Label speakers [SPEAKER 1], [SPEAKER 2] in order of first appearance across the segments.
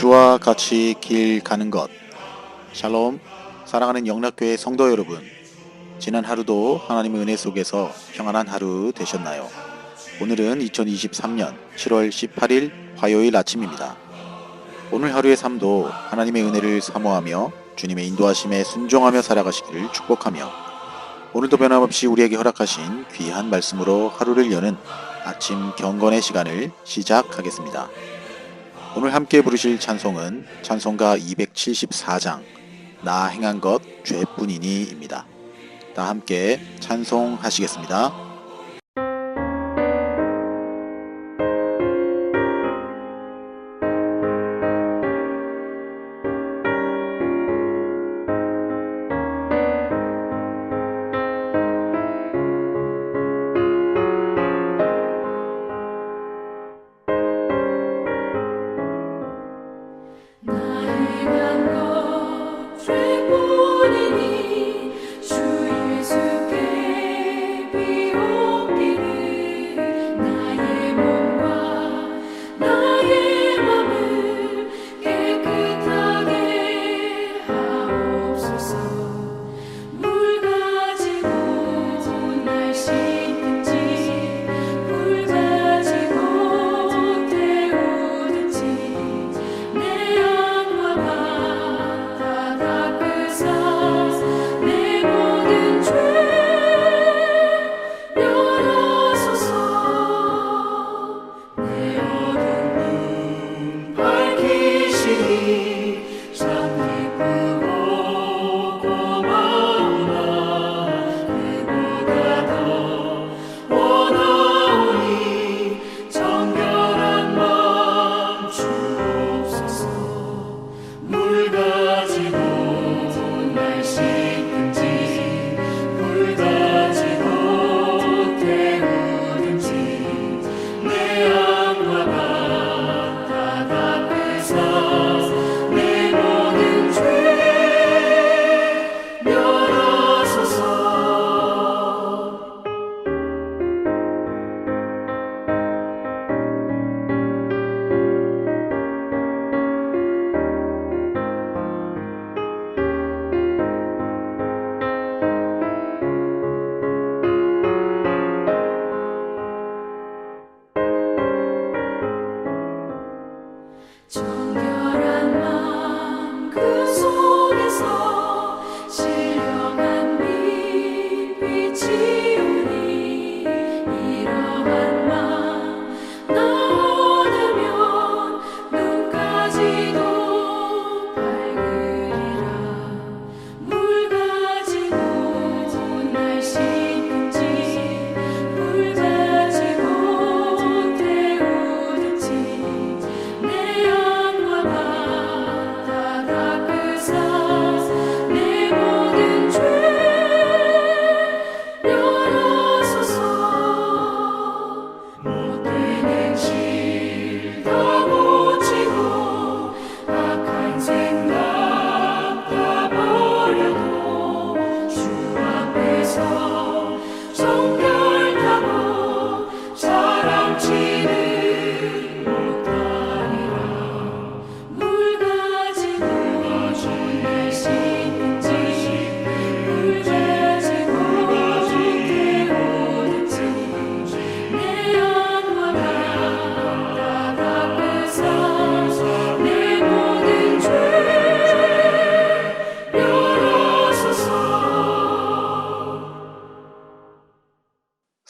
[SPEAKER 1] 주와 같이 길 가는 것. 샬롬, 사랑하는 영락교회 성도 여러분, 지난 하루도 하나님의 은혜 속에서 평안한 하루 되셨나요? 오늘은 2023년 7월 18일 화요일 아침입니다. 오늘 하루의 삶도 하나님의 은혜를 사모하며 주님의 인도하심에 순종하며 살아가시기를 축복하며 오늘도 변함없이 우리에게 허락하신 귀한 말씀으로 하루를 여는 아침 경건의 시간을 시작하겠습니다. 오늘 함께 부르실 찬송은 찬송가 274장 나 행한 것 죄뿐이니 입니다. 다 함께 찬송하시겠습니다.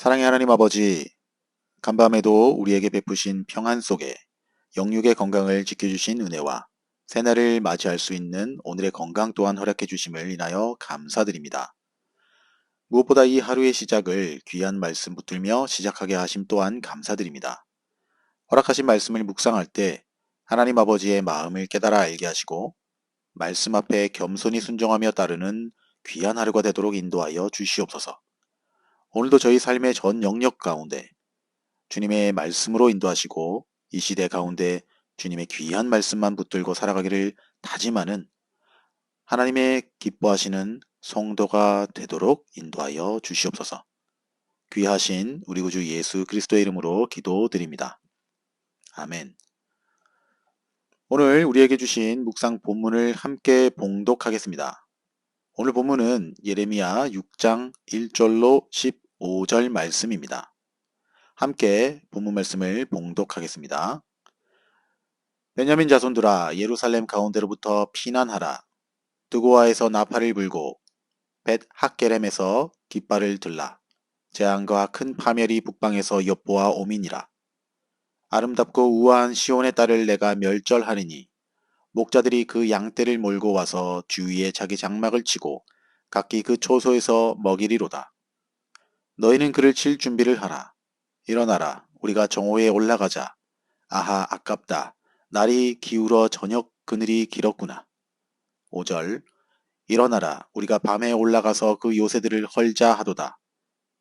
[SPEAKER 1] 사랑의 하나님 아버지, 간밤에도 우리에게 베푸신 평안 속에 영육의 건강을 지켜주신 은혜와 새날을 맞이할 수 있는 오늘의 건강 또한 허락해 주심을 인하여 감사드립니다. 무엇보다 이 하루의 시작을 귀한 말씀 붙들며 시작하게 하심 또한 감사드립니다. 허락하신 말씀을 묵상할 때 하나님 아버지의 마음을 깨달아 알게 하시고 말씀 앞에 겸손히 순종하며 따르는 귀한 하루가 되도록 인도하여 주시옵소서. 오늘도 저희 삶의 전 영역 가운데 주님의 말씀으로 인도하시고 이 시대 가운데 주님의 귀한 말씀만 붙들고 살아가기를 다짐하는 하나님의 기뻐하시는 성도가 되도록 인도하여 주시옵소서. 귀하신 우리 구주 예수 그리스도의 이름으로 기도드립니다. 아멘. 오늘 우리에게 주신 묵상 본문을 함께 봉독하겠습니다. 오늘 본문은 예레미야 6장 1절로 15절 말씀입니다. 함께 본문 말씀을 봉독하겠습니다. 베냐민 자손들아 예루살렘 가운데로부터 피난하라. 드고아에서 나팔을 불고 벳 학게렘에서 깃발을 들라. 재앙과 큰 파멸이 북방에서 엿보아 오미니라. 아름답고 우아한 시온의 딸을 내가 멸절하리니 목자들이 그 양떼를 몰고 와서 주위에 자기 장막을 치고 각기 그 초소에서 먹이리로다. 너희는 그를 칠 준비를 하라. 일어나라. 우리가 정오에 올라가자. 아하 아깝다. 날이 기울어 저녁 그늘이 길었구나. 5절 일어나라. 우리가 밤에 올라가서 그 요새들을 헐자 하도다.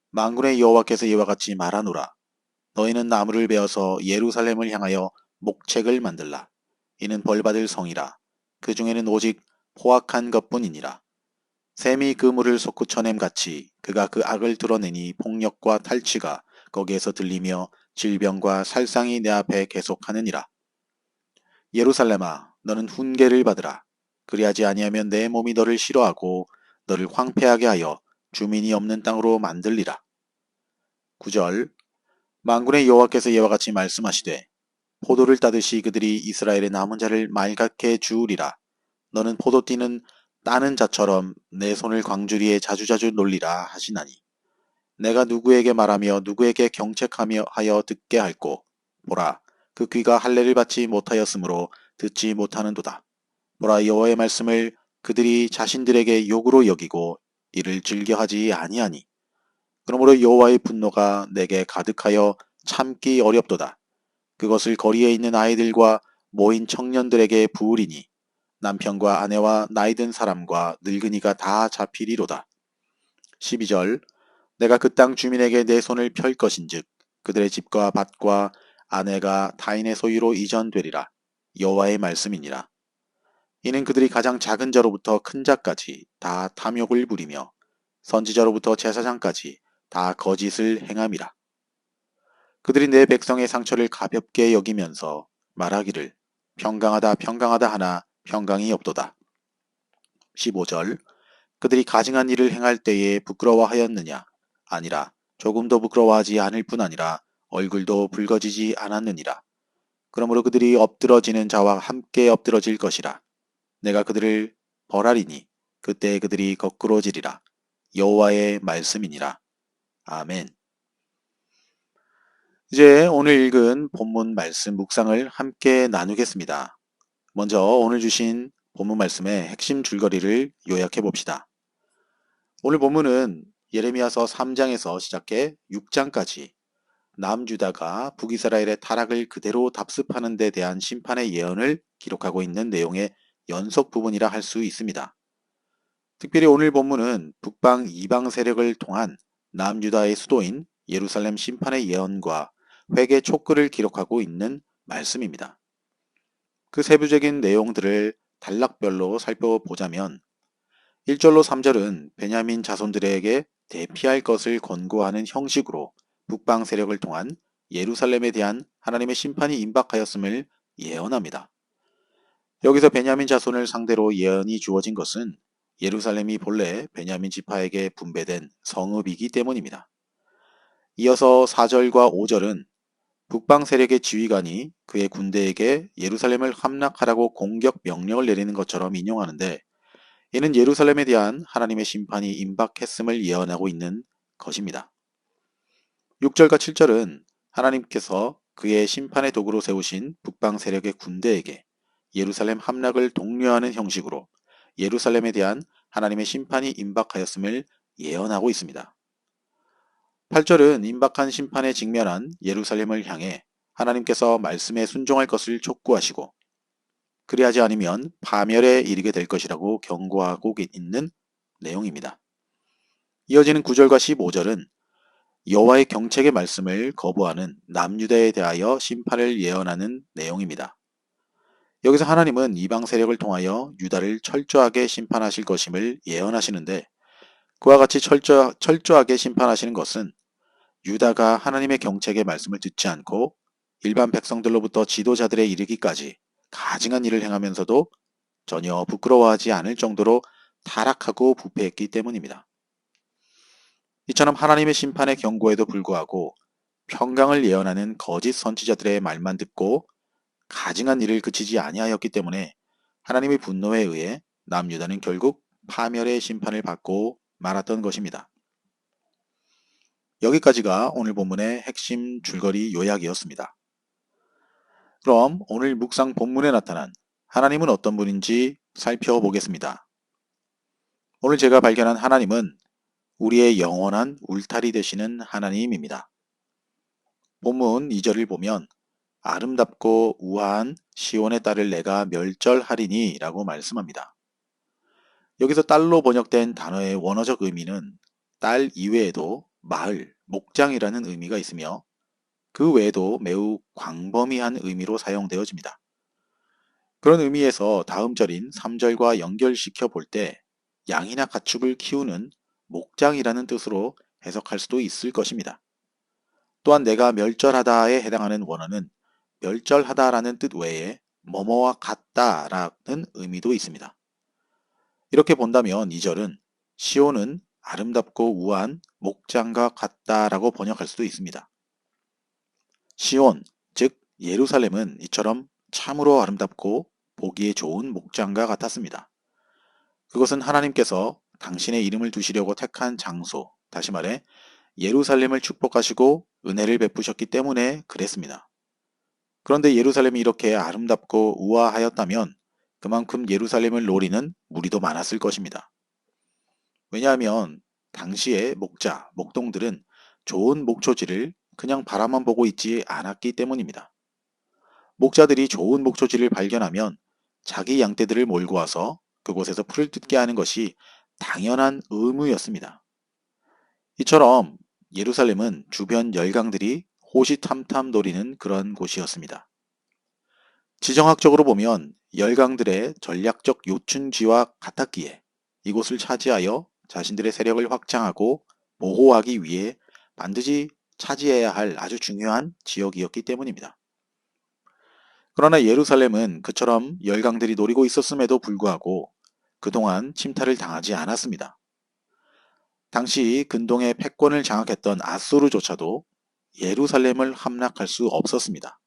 [SPEAKER 1] 만군의 여호와께서 이와 같이 말하노라. 너희는 나무를 베어서 예루살렘을 향하여 목책을 만들라. 이는 벌받을 성이라. 그 중에는 오직 포악한 것뿐이니라. 샘이 그 물을 솟구쳐냄 같이 그가 그 악을 드러내니 폭력과 탈취가 거기에서 들리며 질병과 살상이 내 앞에 계속하느니라. 예루살렘아, 너는 훈계를 받으라. 그리하지 아니하면 내 몸이 너를 싫어하고 너를 황폐하게 하여 주민이 없는 땅으로 만들리라. 9절 만군의 여호와께서 이와 같이 말씀하시되 포도를 따듯이 그들이 이스라엘의 남은 자를 맑게 주우리라. 너는 포도띠는 따는 자처럼 내 손을 광주리에 자주자주 놀리라 하시나니 내가 누구에게 말하며 누구에게 경책하며 하여 듣게 할꼬. 보라 그 귀가 할례를 받지 못하였으므로 듣지 못하는도다. 보라 여호와의 말씀을 그들이 자신들에게 욕으로 여기고 이를 즐겨하지 아니하니 그러므로 여호와의 분노가 내게 가득하여 참기 어렵도다. 그것을 거리에 있는 아이들과 모인 청년들에게 부으리니 남편과 아내와 나이든 사람과 늙은이가 다 잡히리로다. 12절 내가 그 땅 주민에게 내 손을 펼 것인즉 그들의 집과 밭과 아내가 타인의 소유로 이전되리라. 여호와의 말씀이니라. 이는 그들이 가장 작은 자로부터 큰 자까지 다 탐욕을 부리며 선지자로부터 제사장까지 다 거짓을 행함이라. 그들이 내 백성의 상처를 가볍게 여기면서 말하기를 평강하다 평강하다 하나 평강이 없도다. 15절 그들이 가증한 일을 행할 때에 부끄러워하였느냐? 아니라 조금도 부끄러워하지 않을 뿐 아니라 얼굴도 붉어지지 않았느니라. 그러므로 그들이 엎드러지는 자와 함께 엎드러질 것이라. 내가 그들을 벌하리니 그때 그들이 거꾸로지리라. 여호와의 말씀이니라. 아멘. 이제 오늘 읽은 본문 말씀 묵상을 함께 나누겠습니다. 먼저 오늘 주신 본문 말씀의 핵심 줄거리를 요약해 봅시다. 오늘 본문은 예레미야서 3장에서 시작해 6장까지 남유다가 북이스라엘의 타락을 그대로 답습하는 데 대한 심판의 예언을 기록하고 있는 내용의 연속 부분이라 할 수 있습니다. 특별히 오늘 본문은 북방 이방 세력을 통한 남유다의 수도인 예루살렘 심판의 예언과 회개 촉구를 기록하고 있는 말씀입니다. 그 세부적인 내용들을 단락별로 살펴보자면 1절로 3절은 베냐민 자손들에게 대피할 것을 권고하는 형식으로 북방 세력을 통한 예루살렘에 대한 하나님의 심판이 임박하였음을 예언합니다. 여기서 베냐민 자손을 상대로 예언이 주어진 것은 예루살렘이 본래 베냐민 지파에게 분배된 성읍이기 때문입니다. 이어서 4절과 5절은 북방 세력의 지휘관이 그의 군대에게 예루살렘을 함락하라고 공격 명령을 내리는 것처럼 인용하는데 이는 예루살렘에 대한 하나님의 심판이 임박했음을 예언하고 있는 것입니다. 6절과 7절은 하나님께서 그의 심판의 도구로 세우신 북방 세력의 군대에게 예루살렘 함락을 독려하는 형식으로 예루살렘에 대한 하나님의 심판이 임박하였음을 예언하고 있습니다. 8절은 임박한 심판에 직면한 예루살렘을 향해 하나님께서 말씀에 순종할 것을 촉구하시고 그리하지 않으면 파멸에 이르게 될 것이라고 경고하고 있는 내용입니다. 이어지는 9절과 15절은 여호와의 경책의 말씀을 거부하는 남유다에 대하여 심판을 예언하는 내용입니다. 여기서 하나님은 이방 세력을 통하여 유다를 철저하게 심판하실 것임을 예언하시는데 그와 같이 철저하게 심판하시는 것은 유다가 하나님의 경책의 말씀을 듣지 않고 일반 백성들로부터 지도자들에 이르기까지 가증한 일을 행하면서도 전혀 부끄러워하지 않을 정도로 타락하고 부패했기 때문입니다. 이처럼 하나님의 심판의 경고에도 불구하고 평강을 예언하는 거짓 선지자들의 말만 듣고 가증한 일을 그치지 아니하였기 때문에 하나님의 분노에 의해 남유다는 결국 파멸의 심판을 받고 말았던 것입니다. 여기까지가 오늘 본문의 핵심 줄거리 요약이었습니다. 그럼 오늘 묵상 본문에 나타난 하나님은 어떤 분인지 살펴보겠습니다. 오늘 제가 발견한 하나님은 우리의 영원한 울타리 되시는 하나님입니다. 본문 2절을 보면 아름답고 우아한 시온의 딸을 내가 멸절하리니 라고 말씀합니다. 여기서 딸로 번역된 단어의 원어적 의미는 딸 이외에도 마을, 목장이라는 의미가 있으며 그 외에도 매우 광범위한 의미로 사용되어집니다. 그런 의미에서 다음 절인 3절과 연결시켜 볼 때 양이나 가축을 키우는 목장이라는 뜻으로 해석할 수도 있을 것입니다. 또한 내가 멸절하다에 해당하는 원어는 멸절하다라는 뜻 외에 뭐뭐와 같다라는 의미도 있습니다. 이렇게 본다면 이 절은 시온은 아름답고 우아한 목장과 같다라고 번역할 수도 있습니다. 시온, 즉 예루살렘은 이처럼 참으로 아름답고 보기에 좋은 목장과 같았습니다. 그것은 하나님께서 당신의 이름을 두시려고 택한 장소, 다시 말해 예루살렘을 축복하시고 은혜를 베푸셨기 때문에 그랬습니다. 그런데 예루살렘이 이렇게 아름답고 우아하였다면 그만큼 예루살렘을 노리는 무리도 많았을 것입니다. 왜냐하면 당시의 목자, 목동들은 좋은 목초지를 그냥 바라만 보고 있지 않았기 때문입니다. 목자들이 좋은 목초지를 발견하면 자기 양떼들을 몰고 와서 그곳에서 풀을 뜯게 하는 것이 당연한 의무였습니다. 이처럼 예루살렘은 주변 열강들이 호시탐탐 노리는 그런 곳이었습니다. 지정학적으로 보면 열강들의 전략적 요충지와 같았기에 이곳을 차지하여 자신들의 세력을 확장하고 보호하기 위해 반드시 차지해야 할 아주 중요한 지역이었기 때문입니다. 그러나 예루살렘은 그처럼 열강들이 노리고 있었음에도 불구하고 그동안 침탈을 당하지 않았습니다. 당시 근동의 패권을 장악했던 아수르조차도 예루살렘을 함락할 수 없었습니다.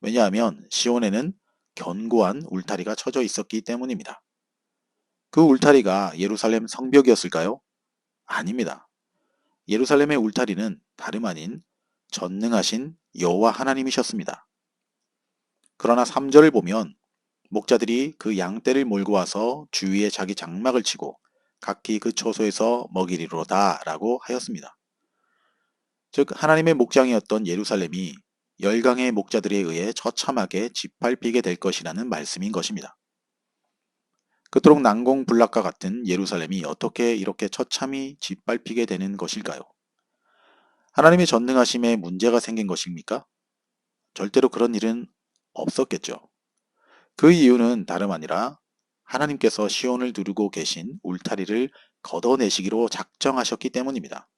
[SPEAKER 1] 왜냐하면 시온에는 견고한 울타리가 쳐져 있었기 때문입니다. 그 울타리가 예루살렘 성벽이었을까요? 아닙니다. 예루살렘의 울타리는 다름 아닌 전능하신 여호와 하나님이셨습니다. 그러나 3절을 보면 목자들이 그 양떼를 몰고 와서 주위에 자기 장막을 치고 각기 그 처소에서 먹이리로다 라고 하였습니다. 즉 하나님의 목장이었던 예루살렘이 열강의 목자들에 의해 처참하게 짓밟히게 될 것이라는 말씀인 것입니다. 그토록 난공불락과 같은 예루살렘이 어떻게 이렇게 처참히 짓밟히게 되는 것일까요? 하나님의 전능하심에 문제가 생긴 것입니까? 절대로 그런 일은 없었겠죠. 그 이유는 다름 아니라 하나님께서 시온을 두르고 계신 울타리를 걷어내시기로 작정하셨기 때문입니다.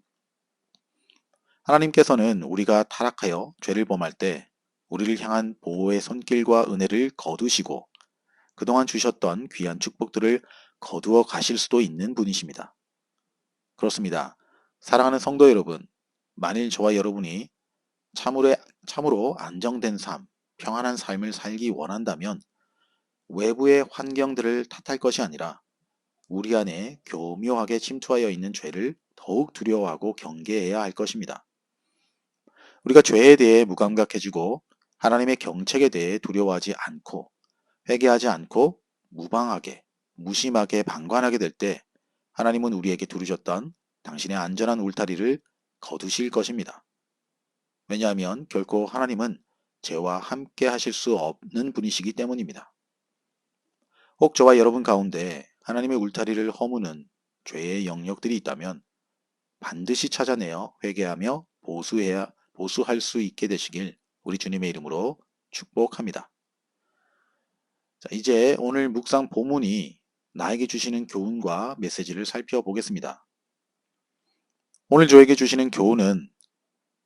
[SPEAKER 1] 하나님께서는 우리가 타락하여 죄를 범할 때 우리를 향한 보호의 손길과 은혜를 거두시고 그동안 주셨던 귀한 축복들을 거두어 가실 수도 있는 분이십니다. 그렇습니다. 사랑하는 성도 여러분, 만일 저와 여러분이 참으로 안정된 삶, 평안한 삶을 살기 원한다면 외부의 환경들을 탓할 것이 아니라 우리 안에 교묘하게 침투하여 있는 죄를 더욱 두려워하고 경계해야 할 것입니다. 우리가 죄에 대해 무감각해지고 하나님의 경책에 대해 두려워하지 않고 회개하지 않고 무방하게 무심하게 방관하게 될 때 하나님은 우리에게 두르셨던 당신의 안전한 울타리를 거두실 것입니다. 왜냐하면 결코 하나님은 죄와 함께 하실 수 없는 분이시기 때문입니다. 혹 저와 여러분 가운데 하나님의 울타리를 허무는 죄의 영역들이 있다면 반드시 찾아내어 회개하며 보수할 수 있게 되시길 우리 주님의 이름으로 축복합니다. 자, 이제 오늘 묵상 본문이 나에게 주시는 교훈과 메시지를 살펴보겠습니다. 오늘 저에게 주시는 교훈은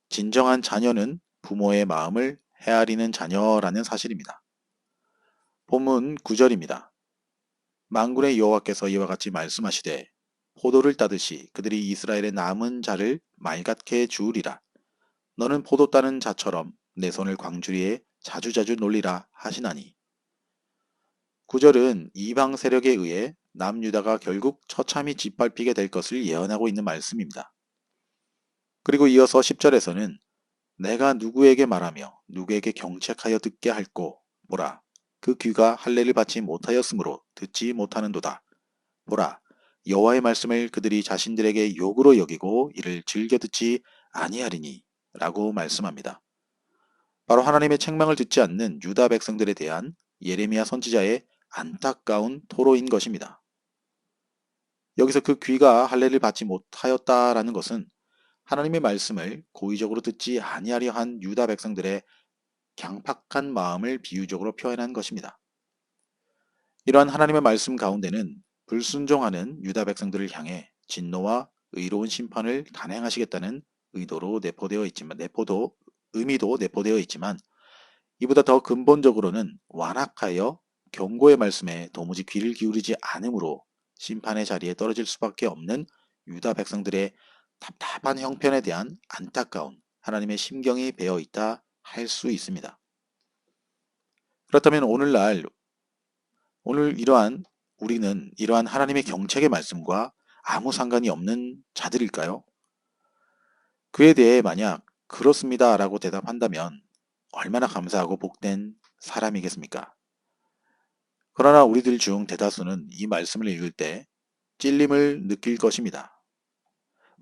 [SPEAKER 1] 진정한 자녀는 부모의 마음을 헤아리는 자녀라는 사실입니다. 본문 9절입니다. 만군의 여호와께서 이와 같이 말씀하시되 포도를 따듯이 그들이 이스라엘의 남은 자를 맑게 주우리라. 너는 포도 따는 자처럼 내 손을 광주리에 자주자주 놀리라 하시나니. 9절은 이방 세력에 의해 남유다가 결국 처참히 짓밟히게 될 것을 예언하고 있는 말씀입니다. 그리고 이어서 10절에서는 내가 누구에게 말하며 누구에게 경책하여 듣게 할꼬 보라 그 귀가 할례를 받지 못하였으므로 듣지 못하는도다. 보라 여호와의 말씀을 그들이 자신들에게 욕으로 여기고 이를 즐겨 듣지 아니하리니 라고 말씀합니다. 바로 하나님의 책망을 듣지 않는 유다 백성들에 대한 예레미야 선지자의 안타까운 토로인 것입니다. 여기서 그 귀가 할례를 받지 못하였다라는 것은 하나님의 말씀을 고의적으로 듣지 아니하려 한 유다 백성들의 강팍한 마음을 비유적으로 표현한 것입니다. 이러한 하나님의 말씀 가운데는 불순종하는 유다 백성들을 향해 진노와 의로운 심판을 단행하시겠다는 의미도 내포되어 있지만 이보다 더 근본적으로는 완악하여 경고의 말씀에 도무지 귀를 기울이지 않으므로 심판의 자리에 떨어질 수밖에 없는 유다 백성들의 답답한 형편에 대한 안타까운 하나님의 심경이 배어 있다 할 수 있습니다. 그렇다면 우리는 이러한 하나님의 경책의 말씀과 아무 상관이 없는 자들일까요? 그에 대해 만약 그렇습니다 라고 대답한다면 얼마나 감사하고 복된 사람이겠습니까? 그러나 우리들 중 대다수는 이 말씀을 읽을 때 찔림을 느낄 것입니다.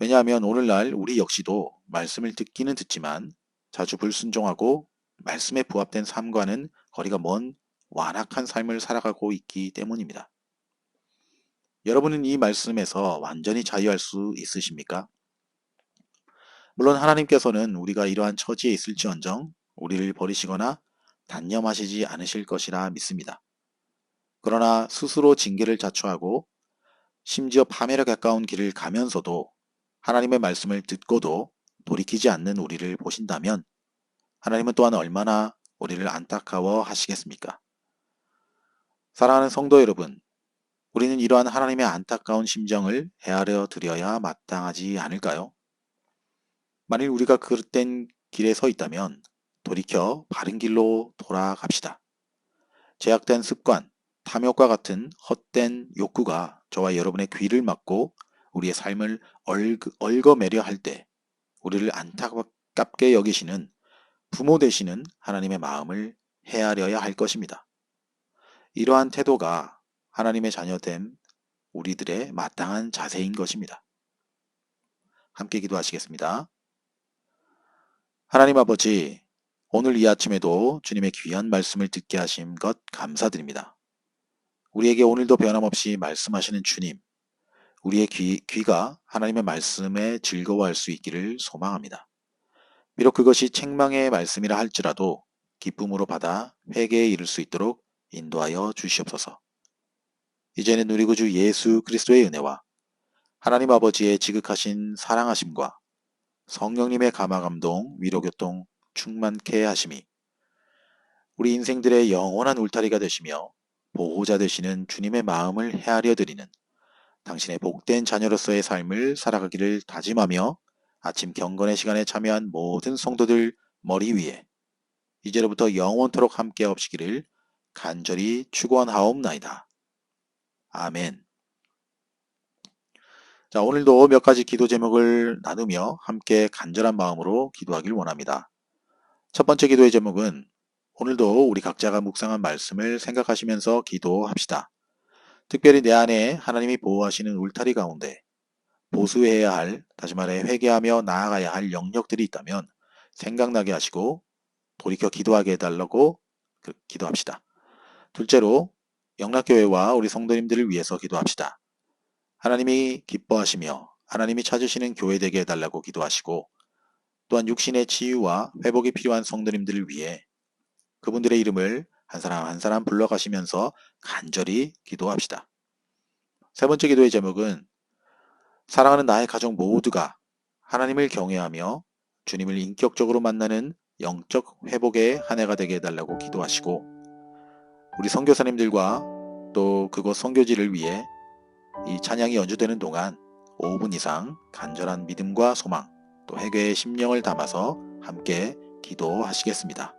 [SPEAKER 1] 왜냐하면 오늘날 우리 역시도 말씀을 듣기는 듣지만 자주 불순종하고 말씀에 부합된 삶과는 거리가 먼 완악한 삶을 살아가고 있기 때문입니다. 여러분은 이 말씀에서 완전히 자유할 수 있으십니까? 물론 하나님께서는 우리가 이러한 처지에 있을지언정 우리를 버리시거나 단념하시지 않으실 것이라 믿습니다. 그러나 스스로 징계를 자초하고 심지어 파멸에 가까운 길을 가면서도 하나님의 말씀을 듣고도 돌이키지 않는 우리를 보신다면 하나님은 또한 얼마나 우리를 안타까워 하시겠습니까? 사랑하는 성도 여러분, 우리는 이러한 하나님의 안타까운 심정을 헤아려 드려야 마땅하지 않을까요? 만일 우리가 그릇된 길에 서 있다면 돌이켜 바른 길로 돌아갑시다. 제약된 습관, 탐욕과 같은 헛된 욕구가 저와 여러분의 귀를 막고 우리의 삶을 얽어매려 할 때 우리를 안타깝게 여기시는 부모 되시는 하나님의 마음을 헤아려야 할 것입니다. 이러한 태도가 하나님의 자녀된 우리들의 마땅한 자세인 것입니다. 함께 기도하시겠습니다. 하나님 아버지, 오늘 이 아침에도 주님의 귀한 말씀을 듣게 하신 것 감사드립니다. 우리에게 오늘도 변함없이 말씀하시는 주님, 우리의 귀가 하나님의 말씀에 즐거워할 수 있기를 소망합니다. 비록 그것이 책망의 말씀이라 할지라도 기쁨으로 받아 회개에 이를 수 있도록 인도하여 주시옵소서. 이제는 우리 구주 예수 그리스도의 은혜와 하나님 아버지의 지극하신 사랑하심과 성령님의 감화감동, 위로교통 충만케 하심이 우리 인생들의 영원한 울타리가 되시며 보호자 되시는 주님의 마음을 헤아려 드리는 당신의 복된 자녀로서의 삶을 살아가기를 다짐하며 아침 경건의 시간에 참여한 모든 성도들 머리 위에 이제로부터 영원토록 함께 없시기를 간절히 축원하옵나이다. 아멘. 자, 오늘도 몇 가지 기도 제목을 나누며 함께 간절한 마음으로 기도하길 원합니다. 첫 번째 기도의 제목은 오늘도 우리 각자가 묵상한 말씀을 생각하시면서 기도합시다. 특별히 내 안에 하나님이 보호하시는 울타리 가운데 보수해야 할, 다시 말해 회개하며 나아가야 할 영역들이 있다면 생각나게 하시고 돌이켜 기도하게 해달라고 기도합시다. 둘째로 영락교회와 우리 성도님들을 위해서 기도합시다. 하나님이 기뻐하시며 하나님이 찾으시는 교회 되게 해달라고 기도하시고 또한 육신의 치유와 회복이 필요한 성도님들을 위해 그분들의 이름을 한 사람 한 사람 불러가시면서 간절히 기도합시다. 세 번째 기도의 제목은 사랑하는 나의 가족 모두가 하나님을 경외하며 주님을 인격적으로 만나는 영적 회복의 한 해가 되게 해달라고 기도하시고 우리 선교사님들과 또 그곳 선교지를 위해 이 찬양이 연주되는 동안 5분 이상 간절한 믿음과 소망 또 회개의 심령을 담아서 함께 기도하시겠습니다.